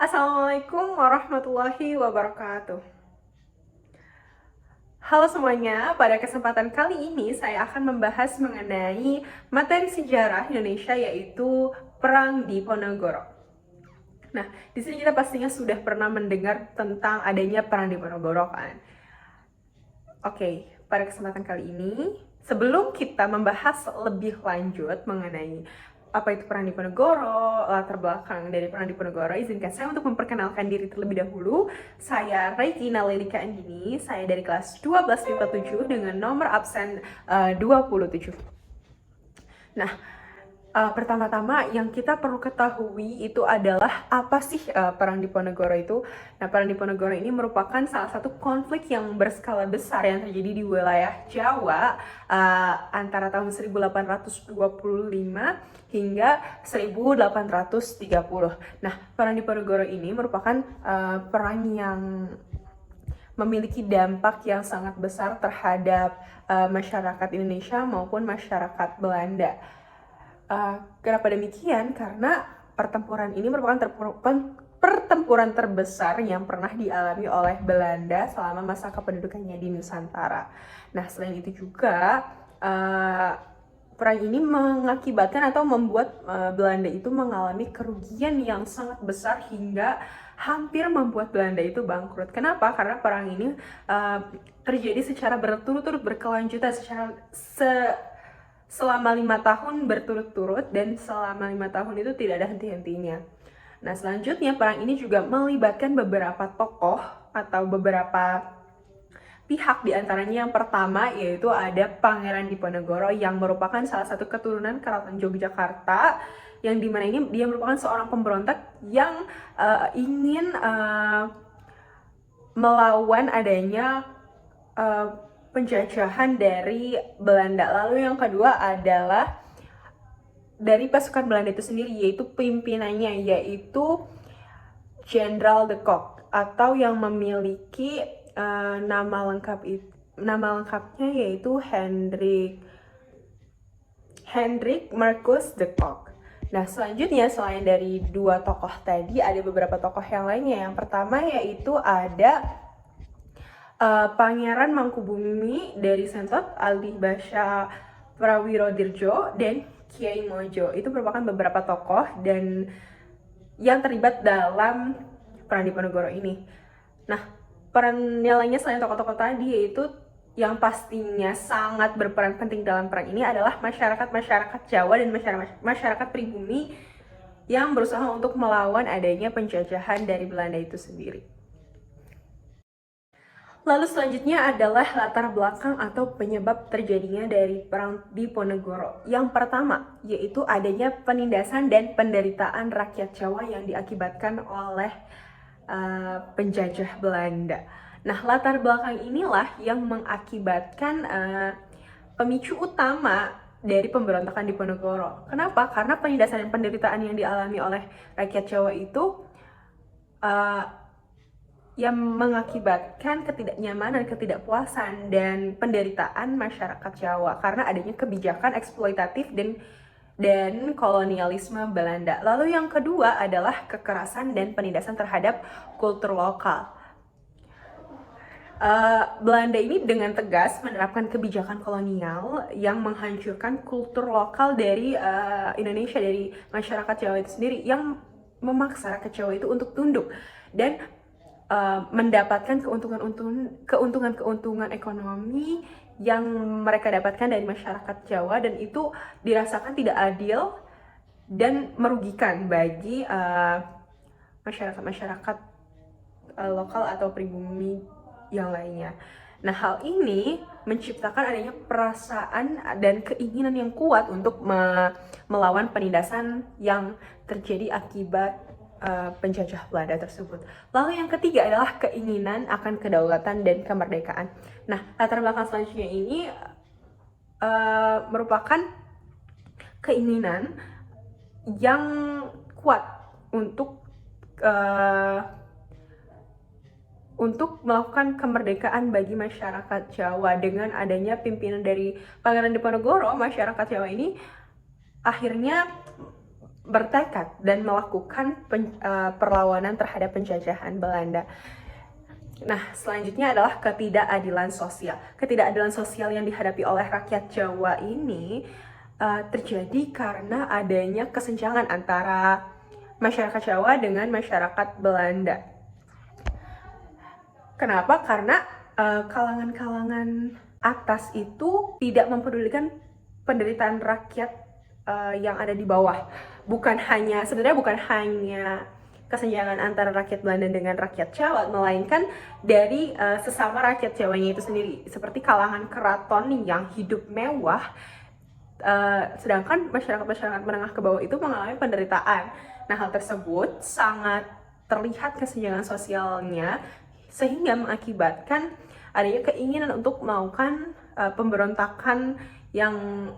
Assalamualaikum warahmatullahi wabarakatuh. Halo semuanya, pada kesempatan kali ini saya akan membahas mengenai materi sejarah Indonesia yaitu Perang Diponegoro. Nah, di sini kita pastinya sudah pernah mendengar tentang adanya Perang Diponegoro kan? Oke, pada kesempatan kali ini, sebelum kita membahas lebih lanjut mengenai apa itu Perang Diponegoro, latar belakang dari Perang Diponegoro, izinkan saya untuk memperkenalkan diri terlebih dahulu. Saya Regina Lelika Andini, saya dari kelas 12 MIPA 7 dengan nomor absen 27. Nah, pertama-tama yang kita perlu ketahui itu adalah apa sih Perang Diponegoro itu. Nah, Perang Diponegoro ini merupakan salah satu konflik yang berskala besar yang terjadi di wilayah Jawa antara tahun 1825 hingga 1830. Nah, Perang Diponegoro ini merupakan perang yang memiliki dampak yang sangat besar terhadap masyarakat Indonesia maupun masyarakat Belanda. Kenapa demikian? Karena pertempuran ini merupakan pertempuran terbesar yang pernah dialami oleh Belanda selama masa kependudukannya di Nusantara. Nah, selain itu juga perang ini mengakibatkan atau membuat Belanda itu mengalami kerugian yang sangat besar hingga hampir membuat Belanda itu bangkrut. Kenapa? Karena perang ini terjadi secara berturut-turut berkelanjutan selama 5 tahun berturut-turut, dan selama 5 tahun itu tidak ada henti-hentinya. Nah, selanjutnya perang ini juga melibatkan beberapa tokoh atau beberapa pihak, diantaranya yang pertama yaitu ada Pangeran Diponegoro yang merupakan salah satu keturunan Keraton Yogyakarta, yang dimana ini dia merupakan seorang pemberontak yang ingin melawan adanya penjajahan dari Belanda. Lalu yang kedua adalah dari pasukan Belanda itu sendiri, yaitu pimpinannya yaitu Jenderal de Kock, atau yang memiliki nama lengkapnya yaitu Hendrik Marcus de Kock. Nah, selanjutnya selain dari dua tokoh tadi, ada beberapa tokoh yang lainnya. Yang pertama yaitu ada Pangeran Mangkubumi dari Sentot, Ali Basha Prawirodirjo, dan Kiai Mojo. Itu merupakan beberapa tokoh dan yang terlibat dalam Perang Diponegoro ini. Nah, peran yang lainnya selain tokoh-tokoh tadi yaitu yang pastinya sangat berperan penting dalam perang ini adalah masyarakat Jawa dan masyarakat pribumi yang berusaha untuk melawan adanya penjajahan dari Belanda itu sendiri. Lalu selanjutnya adalah latar belakang atau penyebab terjadinya dari Perang Diponegoro. Yang pertama, yaitu adanya penindasan dan penderitaan rakyat Jawa yang diakibatkan oleh penjajah Belanda. Nah, latar belakang inilah yang mengakibatkan pemicu utama dari pemberontakan Diponegoro. Kenapa? Karena penindasan dan penderitaan yang dialami oleh rakyat Jawa itu yang mengakibatkan ketidaknyamanan, ketidakpuasan, dan penderitaan masyarakat Jawa karena adanya kebijakan eksploitatif dan kolonialisme Belanda. Lalu yang kedua adalah kekerasan dan penindasan terhadap kultur lokal. Belanda ini dengan tegas menerapkan kebijakan kolonial yang menghancurkan kultur lokal dari Indonesia, dari masyarakat Jawa itu sendiri, yang memaksa rakyat Jawa itu untuk tunduk dan mendapatkan keuntungan ekonomi yang mereka dapatkan dari masyarakat Jawa, dan itu dirasakan tidak adil dan merugikan bagi masyarakat lokal atau pribumi yang lainnya. Nah, hal ini menciptakan adanya perasaan dan keinginan yang kuat untuk melawan penindasan yang terjadi akibat penjajah Belanda tersebut. Lalu yang ketiga adalah keinginan akan kedaulatan dan kemerdekaan. Nah, latar belakang selanjutnya ini merupakan keinginan yang kuat untuk melakukan kemerdekaan bagi masyarakat Jawa. Dengan adanya pimpinan dari Pangeran Diponegoro, masyarakat Jawa ini akhirnya bertekad dan melakukan perlawanan terhadap penjajahan Belanda. Nah, selanjutnya adalah ketidakadilan sosial. Ketidakadilan sosial yang dihadapi oleh rakyat Jawa ini terjadi karena adanya kesenjangan antara masyarakat Jawa dengan masyarakat Belanda. Kenapa? Karena kalangan-kalangan atas itu tidak mempedulikan penderitaan rakyat yang ada di bawah. Sebenarnya bukan hanya kesenjangan antara rakyat Belanda dengan rakyat Jawa, melainkan dari sesama rakyat Jawanya itu sendiri. Seperti kalangan keraton yang hidup mewah, sedangkan masyarakat menengah ke bawah itu mengalami penderitaan. Nah, hal tersebut sangat terlihat kesenjangan sosialnya, sehingga mengakibatkan adanya keinginan untuk melakukan pemberontakan yang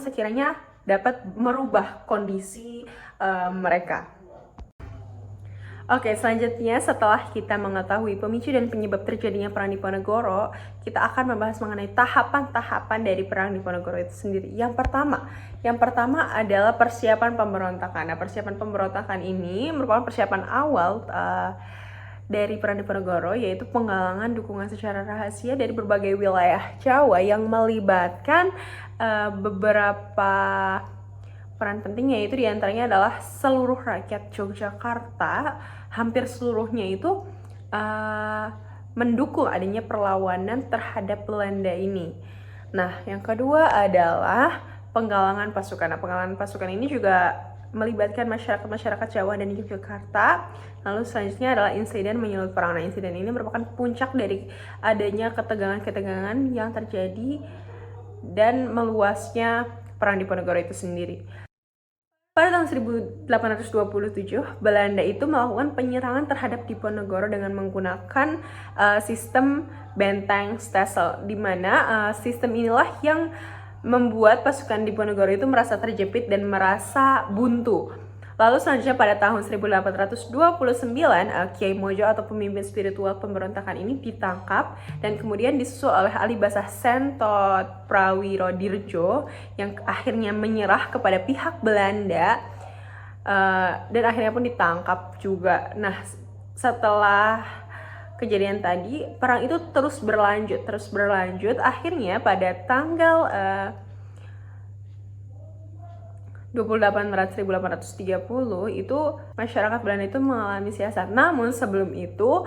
sekiranya dapat merubah kondisi mereka. Oke, selanjutnya setelah kita mengetahui pemicu dan penyebab terjadinya Perang Diponegoro, kita akan membahas mengenai tahapan-tahapan dari Perang Diponegoro itu sendiri. Yang pertama adalah persiapan pemberontakan. Nah, persiapan pemberontakan ini merupakan persiapan awal dari Perang Diponegoro, yaitu penggalangan dukungan secara rahasia dari berbagai wilayah Jawa yang melibatkan beberapa peran penting, yaitu diantaranya adalah seluruh rakyat Yogyakarta, hampir seluruhnya itu mendukung adanya perlawanan terhadap Belanda ini. Nah, yang kedua adalah penggalangan pasukan. Nah, penggalangan pasukan ini juga melibatkan masyarakat Jawa dan Yogyakarta. Lalu selanjutnya adalah insiden menyulut perang. Nah, insiden ini merupakan puncak dari adanya ketegangan-ketegangan yang terjadi dan meluasnya Perang Diponegoro itu sendiri. Pada tahun 1827, Belanda itu melakukan penyerangan terhadap Diponegoro dengan menggunakan sistem benteng Stelsel, di mana sistem inilah yang membuat pasukan Diponegoro itu merasa terjepit dan merasa buntu. Lalu selanjutnya pada tahun 1829, Kiai Mojo atau pemimpin spiritual pemberontakan ini ditangkap dan kemudian disusul oleh Ali Basah Sentot Prawirodirjo yang akhirnya menyerah kepada pihak Belanda dan akhirnya pun ditangkap juga. Nah, setelah kejadian tadi, perang itu terus berlanjut. Akhirnya pada tanggal 28 Maret 1830 itu masyarakat Belanda itu mengalami siasat. Namun sebelum itu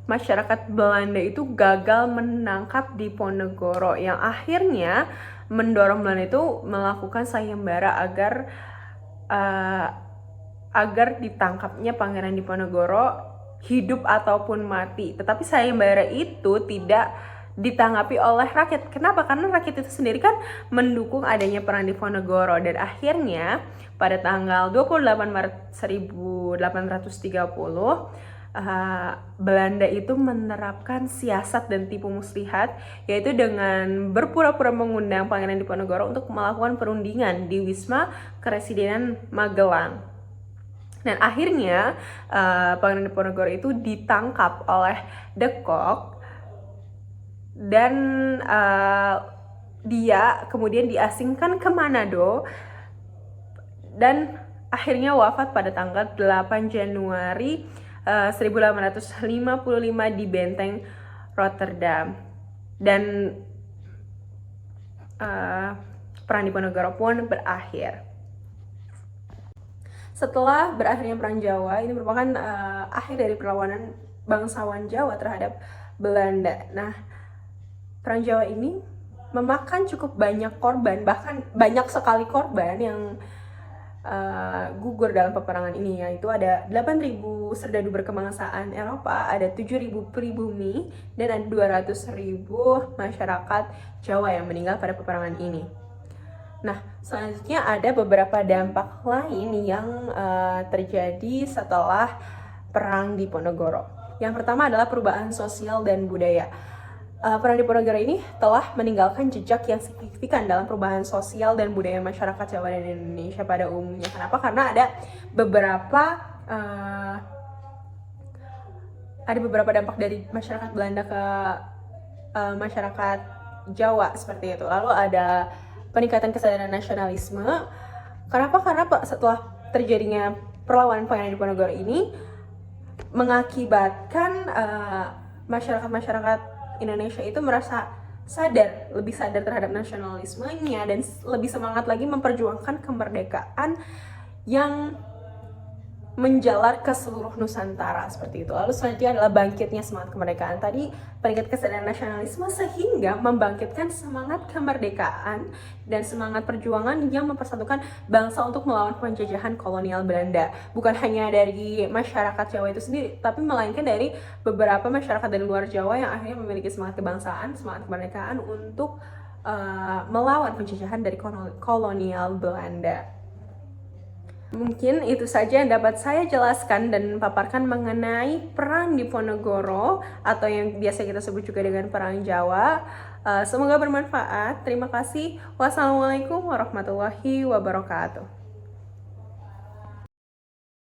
masyarakat Belanda itu gagal menangkap Diponegoro, yang akhirnya mendorong Belanda itu melakukan sayembara agar ditangkapnya Pangeran Diponegoro hidup ataupun mati. Tetapi sayembara itu tidak ditanggapi oleh rakyat. Kenapa? Karena rakyat itu sendiri kan mendukung adanya Perang Diponegoro, dan akhirnya pada tanggal 28 Maret 1830 Belanda itu menerapkan siasat dan tipu muslihat, yaitu dengan berpura-pura mengundang Pangeran Diponegoro untuk melakukan perundingan di Wisma Kepresidenan Magelang. Dan akhirnya Pangeran Diponegoro itu ditangkap oleh De Kock dan dia kemudian diasingkan ke Manado dan akhirnya wafat pada tanggal 8 Januari 1855 di Benteng Rotterdam. Dan Perang Diponegoro pun berakhir. Setelah berakhirnya Perang Jawa, ini merupakan akhir dari perlawanan bangsawan Jawa terhadap Belanda. Nah, Perang Jawa ini memakan cukup banyak korban, bahkan banyak sekali korban yang gugur dalam peperangan ini, yaitu ada 8.000 serdadu berkebangsaan Eropa, ada 7.000 pribumi, dan ada 200.000 masyarakat Jawa yang meninggal pada peperangan ini. Nah, selanjutnya ada beberapa dampak lain yang terjadi setelah Perang Diponegoro. Yang pertama adalah perubahan sosial dan budaya. Perang Diponegoro ini telah meninggalkan jejak yang signifikan dalam perubahan sosial dan budaya masyarakat Jawa dan Indonesia pada umumnya. Kenapa? Karena ada beberapa dampak dari masyarakat Belanda ke masyarakat Jawa seperti itu. Lalu ada peningkatan kesadaran nasionalisme, Kenapa? Karena setelah terjadinya perlawanan pengadaan Diponegoro ini mengakibatkan masyarakat Indonesia itu merasa lebih sadar terhadap nasionalismenya dan lebih semangat lagi memperjuangkan kemerdekaan yang menjalar ke seluruh Nusantara seperti itu. Lalu selanjutnya adalah bangkitnya semangat kemerdekaan. Tadi peningkat kesadaran nasionalisme sehingga membangkitkan semangat kemerdekaan dan semangat perjuangan yang mempersatukan bangsa untuk melawan penjajahan kolonial Belanda. Bukan hanya dari masyarakat Jawa itu sendiri, tapi melainkan dari beberapa masyarakat dari luar Jawa yang akhirnya memiliki semangat kebangsaan, semangat kemerdekaan untuk melawan penjajahan dari kolonial Belanda. Mungkin itu saja yang dapat saya jelaskan dan paparkan mengenai Perang Diponegoro atau yang biasa kita sebut juga dengan Perang Jawa. Semoga bermanfaat. Terima kasih. Wassalamualaikum warahmatullahi wabarakatuh.